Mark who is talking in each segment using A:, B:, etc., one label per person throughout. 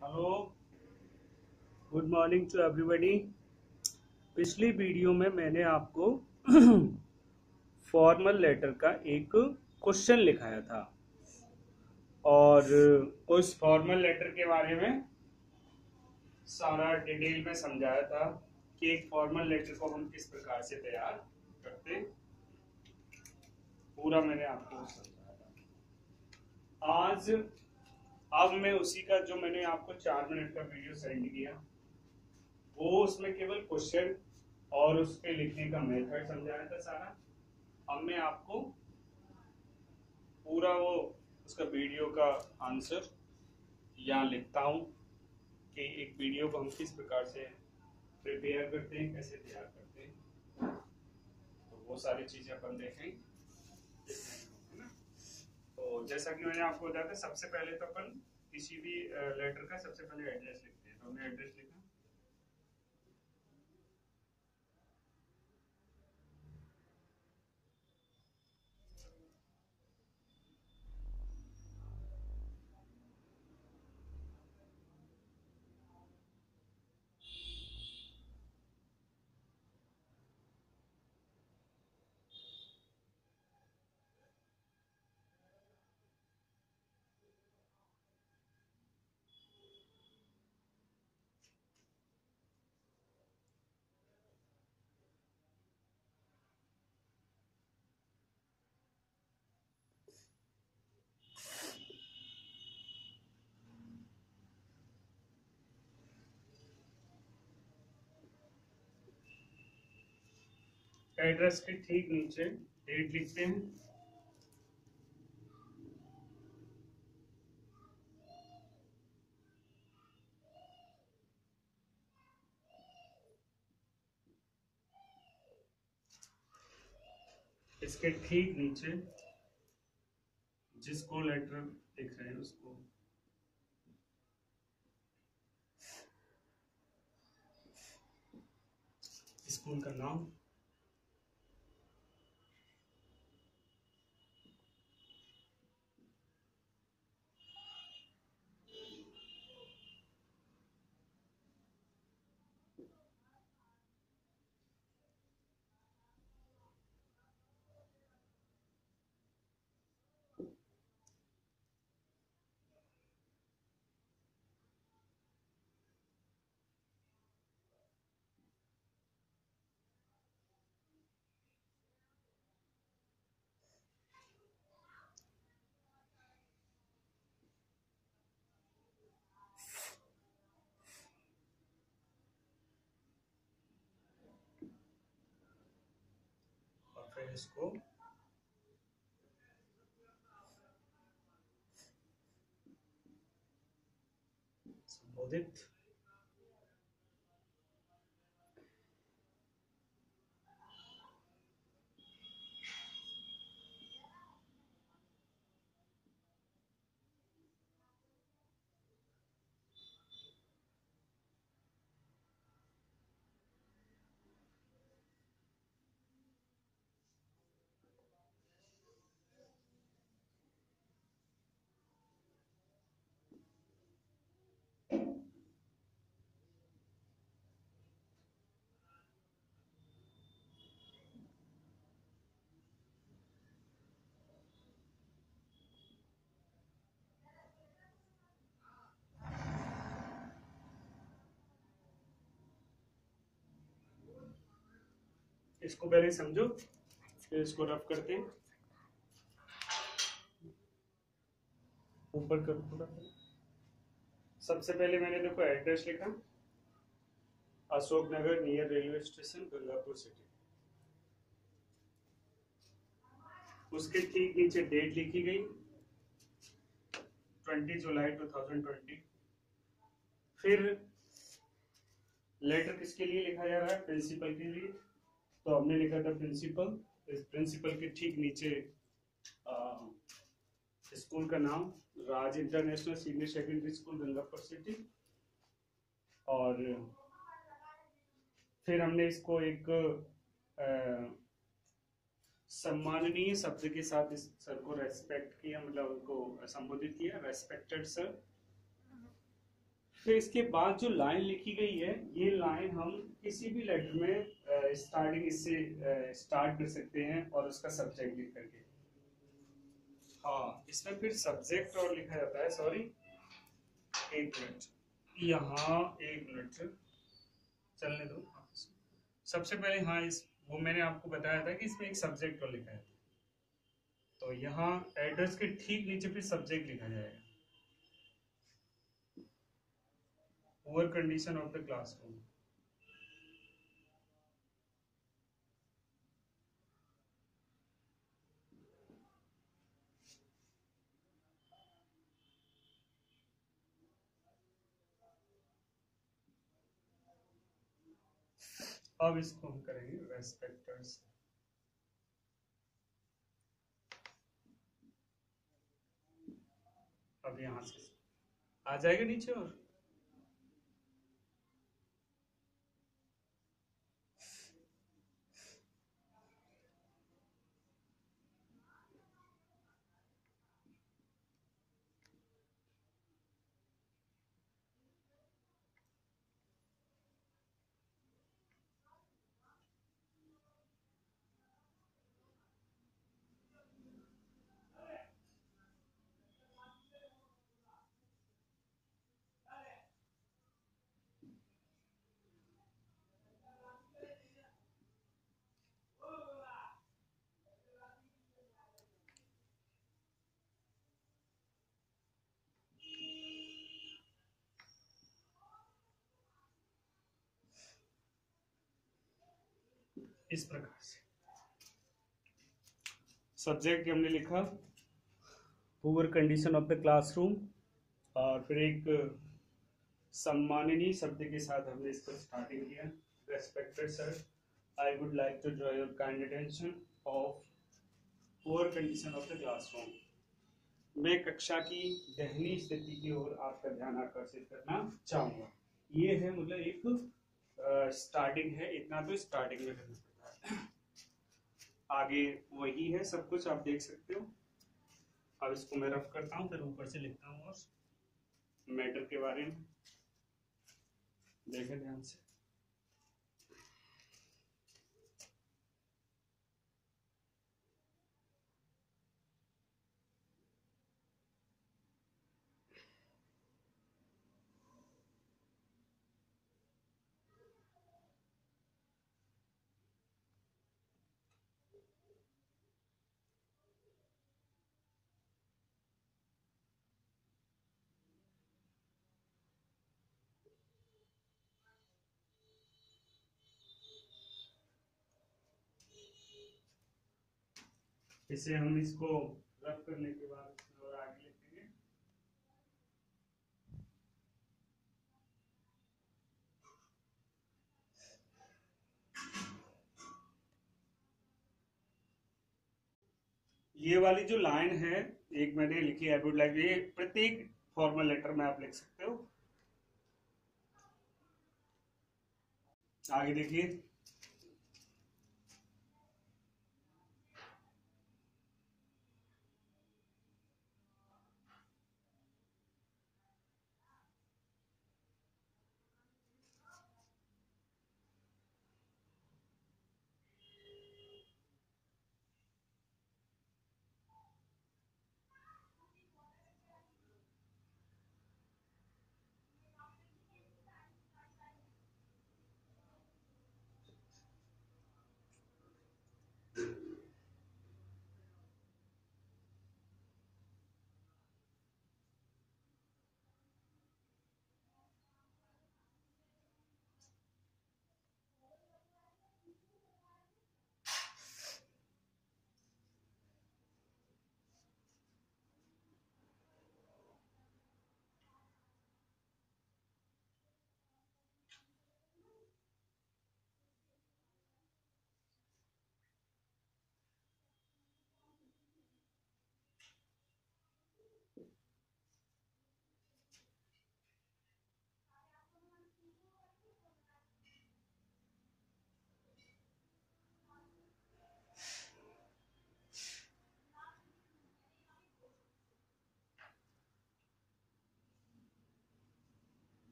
A: Hello, good morning to everybody. पिछली video में मैंने आपको फॉर्मल लेटर का एक क्वेश्चन लिखाया था और उस फॉर्मल लेटर के बारे में सारा डिटेल में समझाया था कि एक फॉर्मल लेटर को हम किस प्रकार से तैयार करते हैं। पूरा मैंने आपको समझाया था। आज अब मैं उसी का जो मैंने आपको 4 मिनट का वीडियो सेंड किया वो उसमें केवल क्वेश्चन और उस पे लिखने का मेथड समझाया था सारा। अब मैं आपको पूरा वो उसका वीडियो का आंसर यहाँ लिखता हूँ कि एक वीडियो को हम किस प्रकार से प्रिपेयर करते हैं, कैसे तैयार करते हैं। तो वो सारी चीजें अपन देखेंगे, है ना। तो जैसा कि मैंने आपको बताया था, सबसे पहले तो अपन किसी भी लेटर का सबसे पहले एड्रेस लिखते हैं। तो हमने एड्रेस लिखा, एड्रेस के ठीक नीचे डेट लिखते हैं। इसके ठीक नीचे जिसको लेटर लिख रहे हैं उसको स्कूल का नाम, और फिर इसको संबोधित। इसको पहले समझो, फिर इसको रफ करते हैं। ऊपर कर थोड़ा। सबसे पहले मैंने देखो एड्रेस लिखा, Ashok Nagar near railway station Gangapur city. उसके ठीक नीचे डेट लिखी गई 20 जुलाई 2020। फिर लेटर किसके लिए लिखा जा रहा है? प्रिंसिपल के लिए। तो हमने लिखा था प्रिंसिपल। इस प्रिंसिपल के ठीक नीचे स्कूल का नाम Raj international senior secondary school Gangapur city. और फिर हमने इसको एक सम्माननीय शब्द के साथ इस सर को रेस्पेक्ट किया, मतलब उनको संबोधित किया, रेस्पेक्टेड सर। फिर इसके बाद जो लाइन लिखी गई है, ये लाइन हम किसी भी लेटर में स्टार्टिंग इससे स्टार्ट कर सकते हैं और उसका सब्जेक्ट लिख करके। हाँ, इसमें फिर सब्जेक्ट और लिखा जाता है, सॉरी एक मिनट, यहाँ एक मिनट चलने दो। सबसे पहले हाँ, इस वो मैंने आपको बताया था कि इसमें एक सब्जेक्ट और लिखा है, तो यहाँ एड्रेस के ठीक नीचे फिर सब्जेक्ट लिखा जाएगा, poor condition of the classroom. अब इसको हम करेंगे रेस्पेक्टर्स। अब यहाँ से आ जाएगा नीचे और इस प्रकार से सब्जेक्ट हमने लिखा poor condition of the classroom, और फिर एक सम्माननीय शब्द के साथ हमने इसको स्टार्टिंग किया। Respected sir, I would like to draw your kind attention of poor condition of the classroom. मैं कक्षा की दयनीय स्थिति की ओर आपका ध्यान आकर्षित करना चाहूंगा। ये है मतलब एक स्टार्टिंग है, इतना तो स्टार्टिंग में करना पड़ता है, आगे वही है सब कुछ आप देख सकते हो। अब इसको मैं रफ करता हूँ, फिर ऊपर से लिखता हूँ और मैटर के बारे में देखें ध्यान से। इसे हम इसको रफ करने के बाद और आगे लिखेंगे। ये वाली जो लाइन है, एक मैंने लिखी आई वुड लाइक, ये प्रत्येक फॉर्मल लेटर में आप लिख सकते हो। आगे देखिए,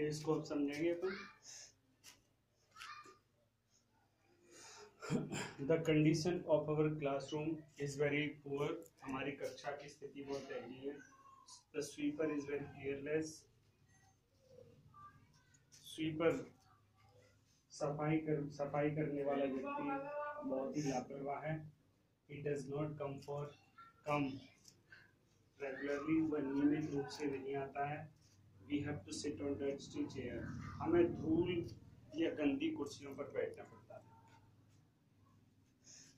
A: इसको अब समझेंगे अपन। The condition of our classroom is very poor, हमारी कक्षा की स्थिति बहुत दयनीय है। The sweeper is very careless, sweeper सफाई करने वाला व्यक्ति बहुत ही लापरवाह है। He does not come regularly, वह नियमित रूप से नहीं आता है। We have to sit on dusty chair, हमें धूल या गंदी कुर्सियों पर बैठना पड़ता है।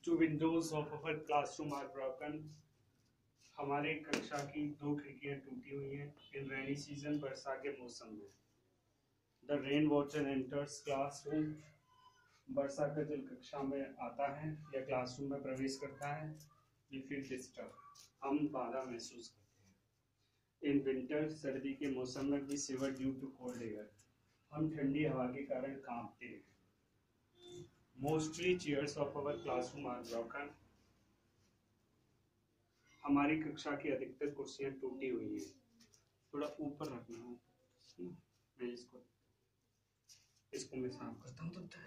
A: Two windows of our classroom are broken, हमारे कक्षा की 2 खिड़कियां टूटी हुई हैं। इन रेनी सीजन, वर्षा के मौसम में। The rain water enters classroom, वर्षा का जल कक्षा में आता है या क्लासरूम में प्रवेश करता है। वी फील डिस्टर्ब, हम बाधा महसूस करते हैं। इन विंटर, सर्दी के मौसम में भी shiver due to cold air, हम ठंडी हवा के कारण कांपते हैं। Mostly chairs of our classroom are broken, हमारी कक्षा की अधिकतर कुर्सियां टूटी हुई हैं। थोड़ा ऊपर रखना है, मैं इसको मैं साफ करता हूँ तब तक।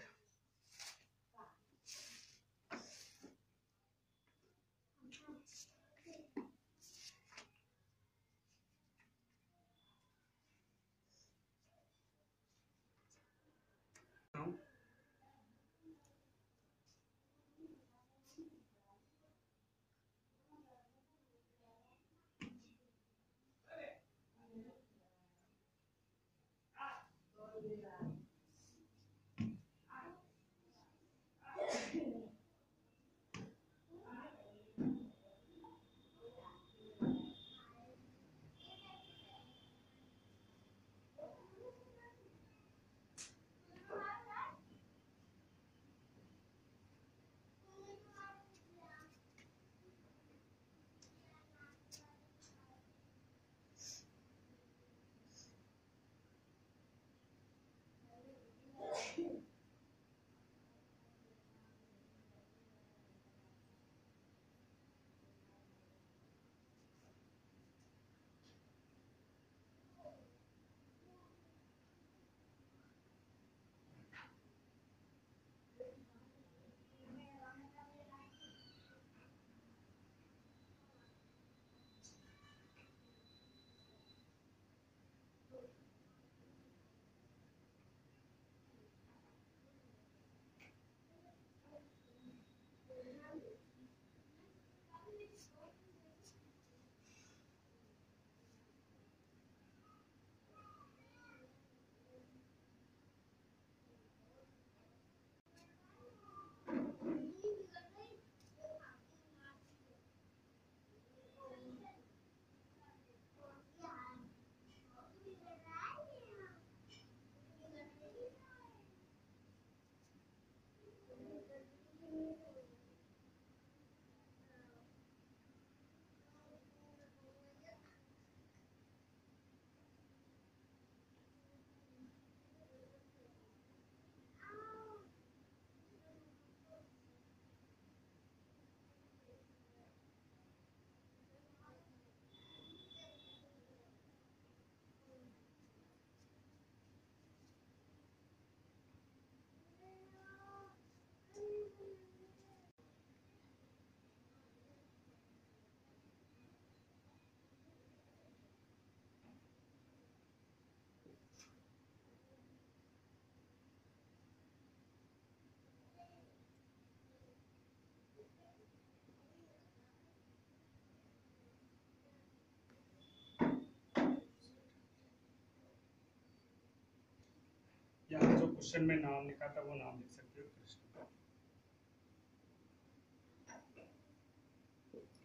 A: यहाँ जो क्वेश्चन में नाम लिखा था वो नाम लिख सकते हो कृष्ण का,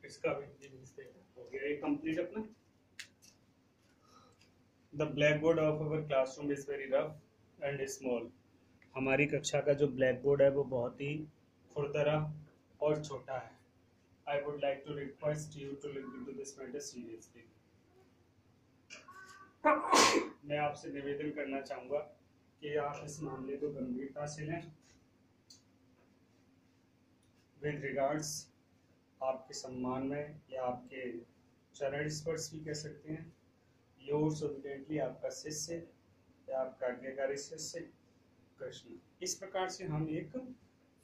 A: इसका भी हो गया ये कंप्लीट अपना। The black board of our classroom is very rough and small, हमारी कक्षा का जो ब्लैक बोर्ड है वो बहुत ही खुरदरा और छोटा है। I would like to request you to look into this matter seriously, मैं आपसे निवेदन करना चाहूँगा कि आप इस मामले को गंभीरता से लें। विद रिगार्ड्स, आपके सम्मान में या आपके चरण स्पर्श भी कह सकते हैं, योर्स ओबिडेंटली, आपका शिष्य या आपका आज्ञाकारी शिष्य कृष्ण। इस प्रकार से हम एक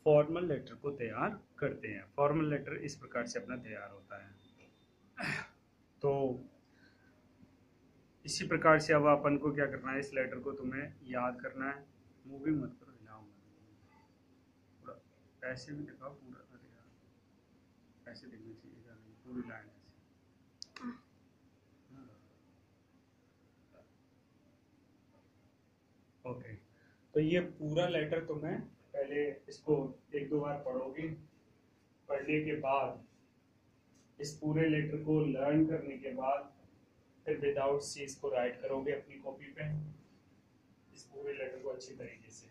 A: फॉर्मल लेटर को तैयार करते हैं। फॉर्मल लेटर इस प्रकार से अपना तैयार होता है। तो इसी प्रकार से अब अपन को क्या करना है, इस लेटर को तुम्हें याद करना है। मूवी मत करो, हिलाऊंगा थोड़ा, ऐसे भी दिखाओ पूरा, अरे यार ऐसे दिखना चाहिए, पूरी लाइन ऐसे। ओके, तो ये पूरा लेटर तुम्हें पहले इसको एक दो बार पढ़ोगे। पढ़ने के बाद इस पूरे लेटर को लर्न करने के बाद फिर विदाउट सी इसको राइट करोगे अपनी कॉपी पे, इस पूरे लेटर को अच्छी तरीके से।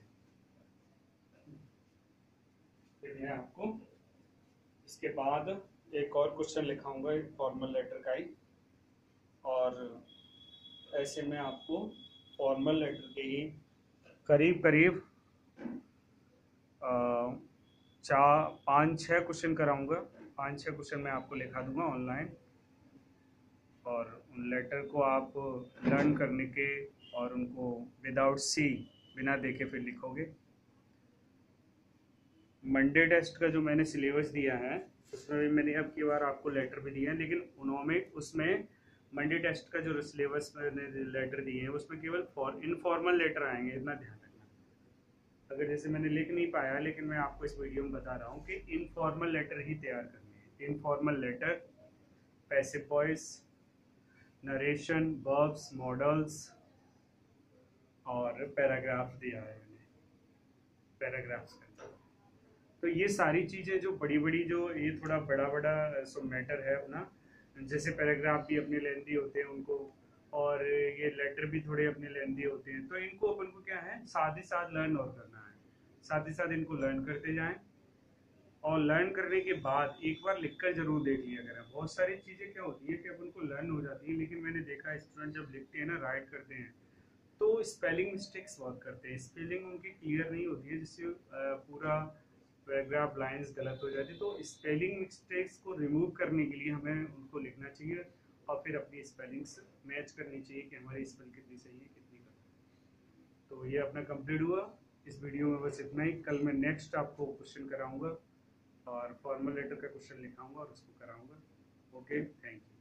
A: फिर मैं आपको इसके बाद एक और क्वेश्चन लिखाऊंगा एक फॉर्मल लेटर का ही, और ऐसे में आपको फॉर्मल लेटर के ही करीब करीब 5-6 क्वेश्चन कराऊंगा। 5-6 क्वेश्चन मैं आपको लिखा दूंगा ऑनलाइन, और उन लेटर को आप लर्न करने के और उनको विदाउट सी, बिना देखे फिर लिखोगे। मंडे टेस्ट का जो मैंने सिलेबस दिया है उसमें भी मैंने अब की बार आपको लेटर भी दिया है, लेकिन उन्होंने उसमें मंडे टेस्ट का जो सिलेबस मैंने लेटर दिए हैं उसमें केवल इनफॉर्मल लेटर आएंगे, इतना ध्यान रखना। अगर जैसे मैंने लिख नहीं पाया, लेकिन मैं आपको इस वीडियो में बता रहा हूँ कि इनफॉर्मल लेटर ही तैयार करने हैं। Informal letter, passive voice, narration, verbs, modals और पैराग्राफ दिया है मैंने, पैराग्राफ्स का। तो ये सारी चीज़ें जो बड़ी बड़ी, जो ये थोड़ा बड़ा बड़ा सो मैटर है अपना, जैसे पैराग्राफ भी अपने लेंदी होते हैं उनको, और ये लेटर भी थोड़े अपने लेंदी होते हैं, तो इनको अपन को क्या है साथ ही साथ लर्न और करना है। साथ ही साथ इनको लर्न करते जाएं, और लर्न करने के बाद एक बार लिखकर जरूर देख लिया करें। बहुत सारी चीज़ें क्या होती है कि अपन को लर्न हो जाती है, लेकिन मैंने देखा स्टूडेंट जब लिखते हैं ना, राइट करते हैं, तो स्पेलिंग मिस्टेक्स बहुत करते हैं, स्पेलिंग उनकी क्लियर नहीं होती है, जिससे पूरा पैराग्राफ लाइंस गलत हो जाती है। तो स्पेलिंग मिस्टेक्स को रिमूव करने के लिए हमें उनको लिखना चाहिए, और फिर अपनी स्पेलिंग्स मैच करनी चाहिए कि हमारी स्पेल कितनी सही है कितनी गलत। तो ये अपना कंप्लीट हुआ। इस वीडियो में बस इतना ही। कल मैं नेक्स्ट आपको क्वेश्चन कराऊंगा, और फॉर्मल लेटर का क्वेश्चन लिखाऊंगा और उसको कराऊंगा। Okay, thank you.